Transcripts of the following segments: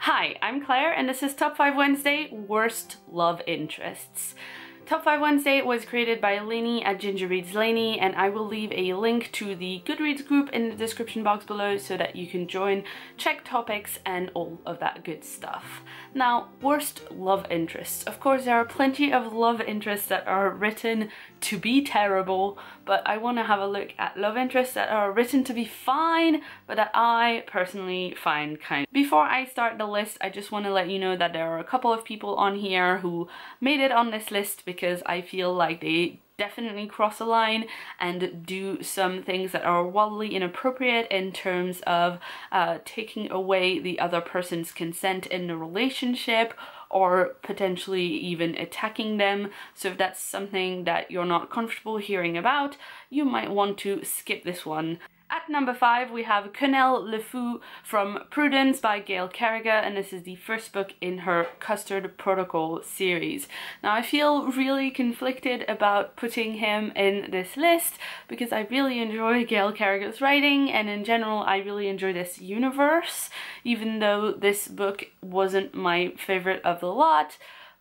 Hi, I'm Claire and this is Top 5 Wednesday Worst Love Interests. Top 5 Wednesday was created by Lainey at Ginger Reads Lainey, and I will leave a link to the Goodreads group in the description box below so that you can join, check topics and all of that good stuff. Now, worst love interests. Of course, there are plenty of love interests that are written to be terrible, but I want to have a look at love interests that are written to be fine, but that I personally find kind of. Before I start the list, I just want to let you know that there are a couple of people on here who made it on this list because I feel like they definitely cross a line and do some things that are wildly inappropriate in terms of taking away the other person's consent in the relationship or potentially even attacking them. So if that's something that you're not comfortable hearing about, you might want to skip this one. At number 5, we have Quenelle Le Fou from Prudence by Gail Carriger, and this is the first book in her Custard Protocol series. Now, I feel really conflicted about putting him in this list because I really enjoy Gail Carriger's writing, and in general, I really enjoy this universe, even though this book wasn't my favorite of the lot,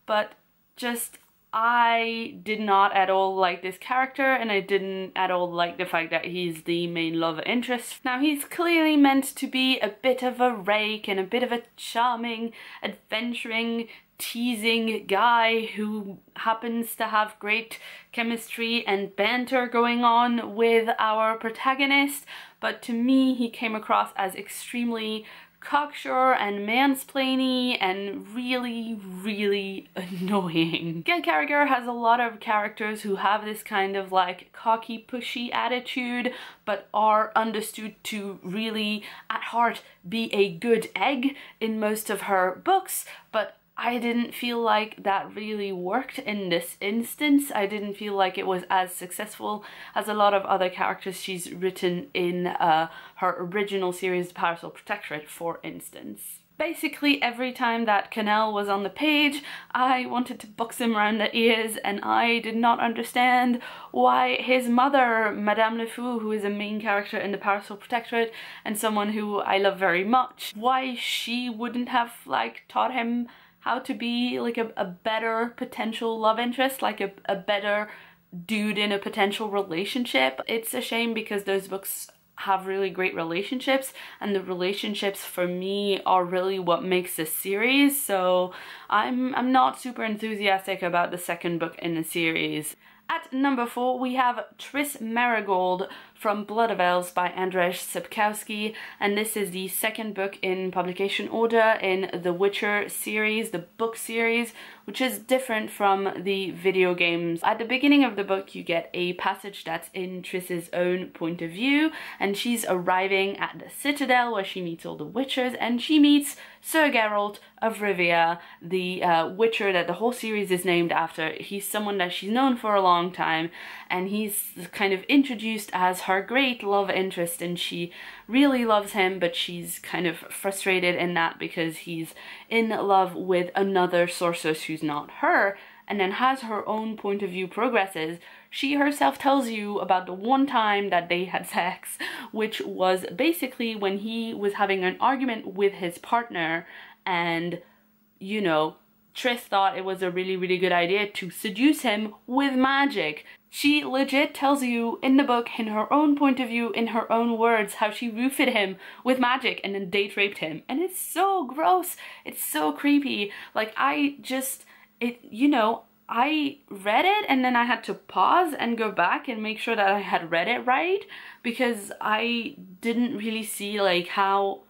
but just I did not at all like this character, and I didn't at all like the fact that he's the main love interest. Now, he's clearly meant to be a bit of a rake and a bit of a charming, adventuring, teasing guy who happens to have great chemistry and banter going on with our protagonist, but to me he came across as extremely cocksure and mansplainy and really annoying. Gail Carriger has a lot of characters who have this kind of like cocky pushy attitude but are understood to really at heart be a good egg in most of her books, but I didn't feel like that really worked in this instance. I didn't feel like it was as successful as a lot of other characters she's written in her original series, The Parasol Protectorate, for instance. Basically, every time that Quenelle was on the page, I wanted to box him around the ears, and I did not understand why his mother, Madame Le Fou, who is a main character in The Parasol Protectorate and someone who I love very much, why she wouldn't have like taught him how to be like a better potential love interest, like a better dude in a potential relationship. It's a shame because those books have really great relationships, and the relationships for me are really what makes this series, so I'm not super enthusiastic about the second book in the series. At number 4, we have Tris Marigold from Blood of Elves by Andrzej Sapkowski, and this is the second book in publication order in the Witcher series, the book series, which is different from the video games. At the beginning of the book, you get a passage that's in Tris's own point of view, and she's arriving at the Citadel where she meets all the Witchers, and she meets Sir Geralt of Rivia, the Witcher that the whole series is named after. He's someone that she's known for a long time, and he's kind of introduced as her great love interest, and she really loves him, but she's kind of frustrated in that because he's in love with another sorceress who's not her. And then as her own point of view progresses, she herself tells you about the one time that they had sex, which was basically when he was having an argument with his partner, and, you know, Tris thought it was a really good idea to seduce him with magic. She legit tells you in the book, in her own point of view, in her own words, how she roofied him with magic and then date raped him. And it's so gross. It's so creepy. Like, I read it and then I had to pause and go back and make sure that I had read it right, because I didn't really see like how,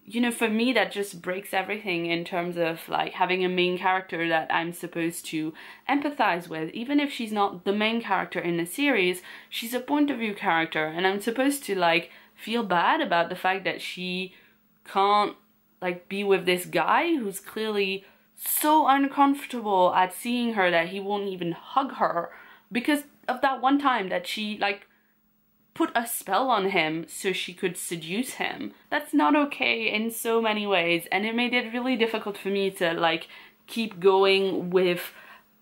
you know, for me that just breaks everything in terms of like having a main character that I'm supposed to empathize with. Even if she's not the main character in the series, she's a point of view character, and I'm supposed to like feel bad about the fact that she can't like be with this guy who's clearly so uncomfortable at seeing her that he won't even hug her because of that one time that she like put a spell on him so she could seduce him. That's not okay in so many ways, and it made it really difficult for me to like keep going with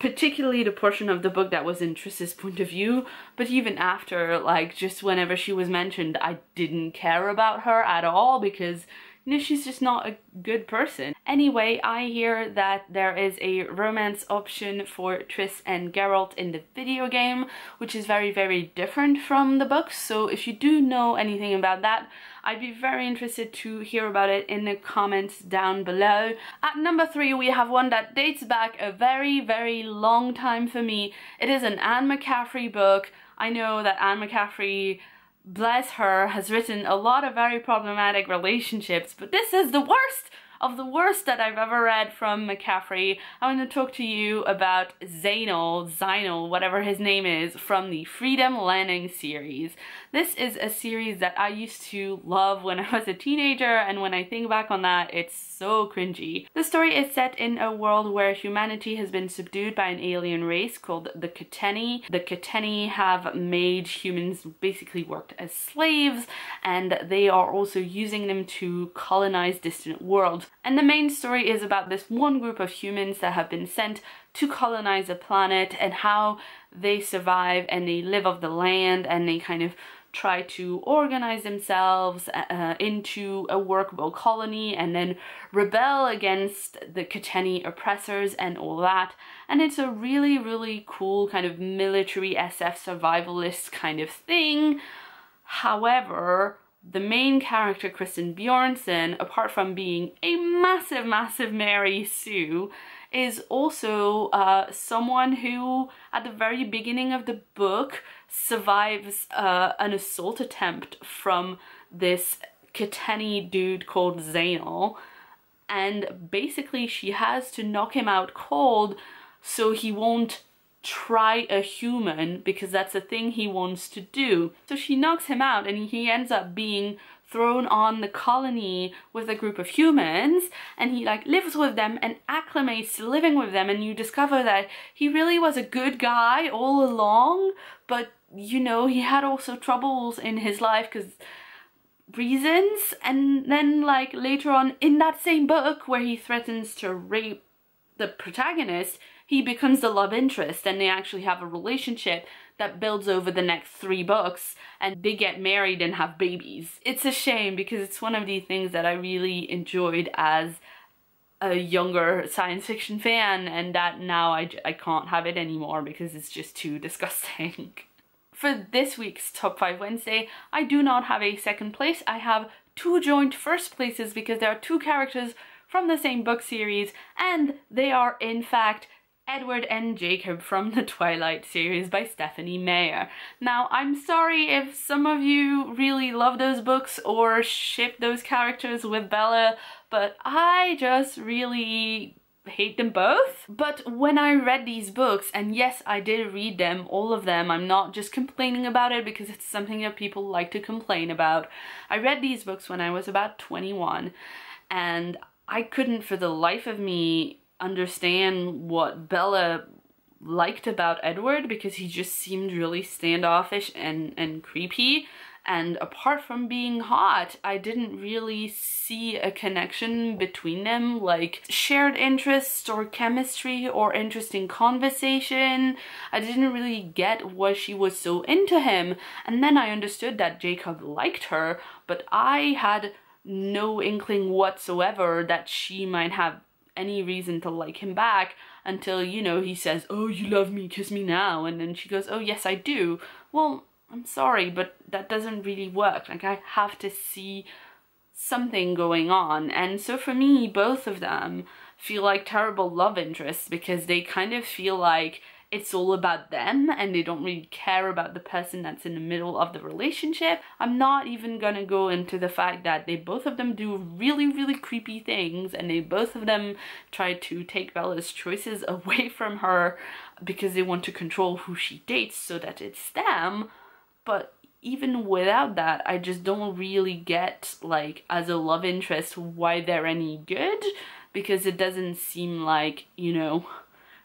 particularly the portion of the book that was in Tris's point of view, but even after, like, just whenever she was mentioned, I didn't care about her at all because, you know, she's just not a good person. Anyway, I hear that there is a romance option for Triss and Geralt in the video game, which is very, very different from the books. So if you do know anything about that, I'd be very interested to hear about it in the comments down below. At number 3, we have one that dates back a very, very long time for me. It is an Anne McCaffrey book. I know that Anne McCaffrey, bless her, has written a lot of very problematic relationships, but this is the worst of the worst that I've ever read from McCaffrey. I want to talk to you about Zynel, whatever his name is, from the Freedom Landing series. This is a series that I used to love when I was a teenager, and when I think back on that, it's so cringy. The story is set in a world where humanity has been subdued by an alien race called the Kiteni. The Kiteni have made humans basically work as slaves, and they are also using them to colonize distant worlds. And the main story is about this one group of humans that have been sent to colonize a planet, and how they survive and they live off the land, and they kind of try to organize themselves into a workable colony and then rebel against the Kiteni oppressors and all that. And it's a really, really cool kind of military SF survivalist kind of thing. However, the main character, Kristen Bjornsson, apart from being a massive, massive Mary Sue, is also someone who, at the very beginning of the book, survives an assault attempt from this Kiteni dude called Zynel. And basically she has to knock him out cold so he won't try a human, because that's a thing he wants to do. So she knocks him out, and he ends up being thrown on the colony with a group of humans, and he like lives with them and acclimates to living with them, and you discover that he really was a good guy all along, but you know, he had also troubles in his life because reasons. And then like later on in that same book, where he threatens to rape the protagonist, he becomes the love interest, and they actually have a relationship that builds over the next 3 books, and they get married and have babies. It's a shame, because it's one of the things that I really enjoyed as a younger science fiction fan, and that now I can't have it anymore because it's just too disgusting. For this week's Top 5 Wednesday, I do not have a second place. I have 2 joint first places because there are 2 characters from the same book series, and they are in fact Edward and Jacob from the Twilight series by Stephanie Meyer. Now, I'm sorry if some of you really love those books or ship those characters with Bella, but I just really hate them both. But when I read these books, and yes, I did read them, all of them, I'm not just complaining about it because it's something that people like to complain about. I read these books when I was about 21, and I couldn't for the life of me understand what Bella liked about Edward, because he just seemed really standoffish and creepy, and apart from being hot, I didn't really see a connection between them, like shared interests or chemistry or interesting conversation. I didn't really get why she was so into him, and then I understood that Jacob liked her, but I had no inkling whatsoever that she might have any reason to like him back until, you know, he says, "Oh, you love me, kiss me now," and then she goes, "Oh yes, I do." Well, I'm sorry, but that doesn't really work. Like, I have to see something going on. And so for me, both of them feel like terrible love interests, because they kind of feel like it's all about them and they don't really care about the person that's in the middle of the relationship. I'm not even gonna go into the fact that both of them do really, really creepy things, and both of them try to take Bella's choices away from her because they want to control who she dates so that it's them. But even without that, I just don't really get, like, as a love interest, why they're any good, because it doesn't seem like, you know,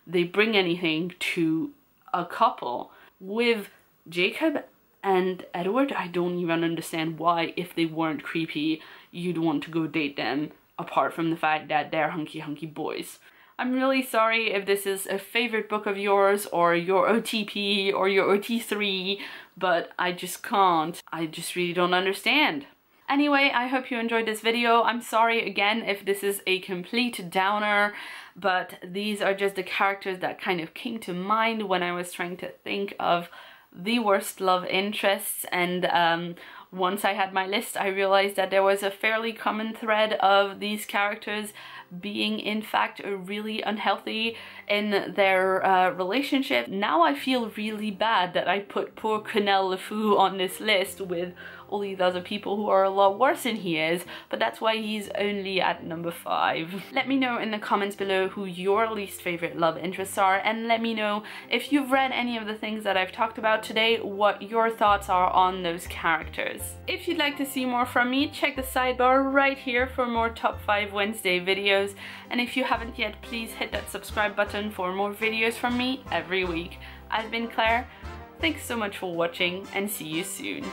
they bring anything to a couple. With Jacob and Edward, I don't even understand why, if they weren't creepy, you'd want to go date them, apart from the fact that they're hunky boys. I'm really sorry if this is a favorite book of yours, or your OTP, or your OT3, but I just can't. I just really don't understand. Anyway, I hope you enjoyed this video. I'm sorry again if this is a complete downer, but these are just the characters that kind of came to mind when I was trying to think of the worst love interests, and once I had my list, I realized that there was a fairly common thread of these characters being in fact really unhealthy in their relationship. Now I feel really bad that I put poor Cornel LeFou on this list with all these other people who are a lot worse than he is, but that's why he's only at number 5. Let me know in the comments below who your least favorite love interests are, and let me know if you've read any of the things that I've talked about today, what your thoughts are on those characters. If you'd like to see more from me, check the sidebar right here for more Top 5 Wednesday videos, and if you haven't yet, please hit that subscribe button for more videos from me every week. I've been Claire, thanks so much for watching, and see you soon.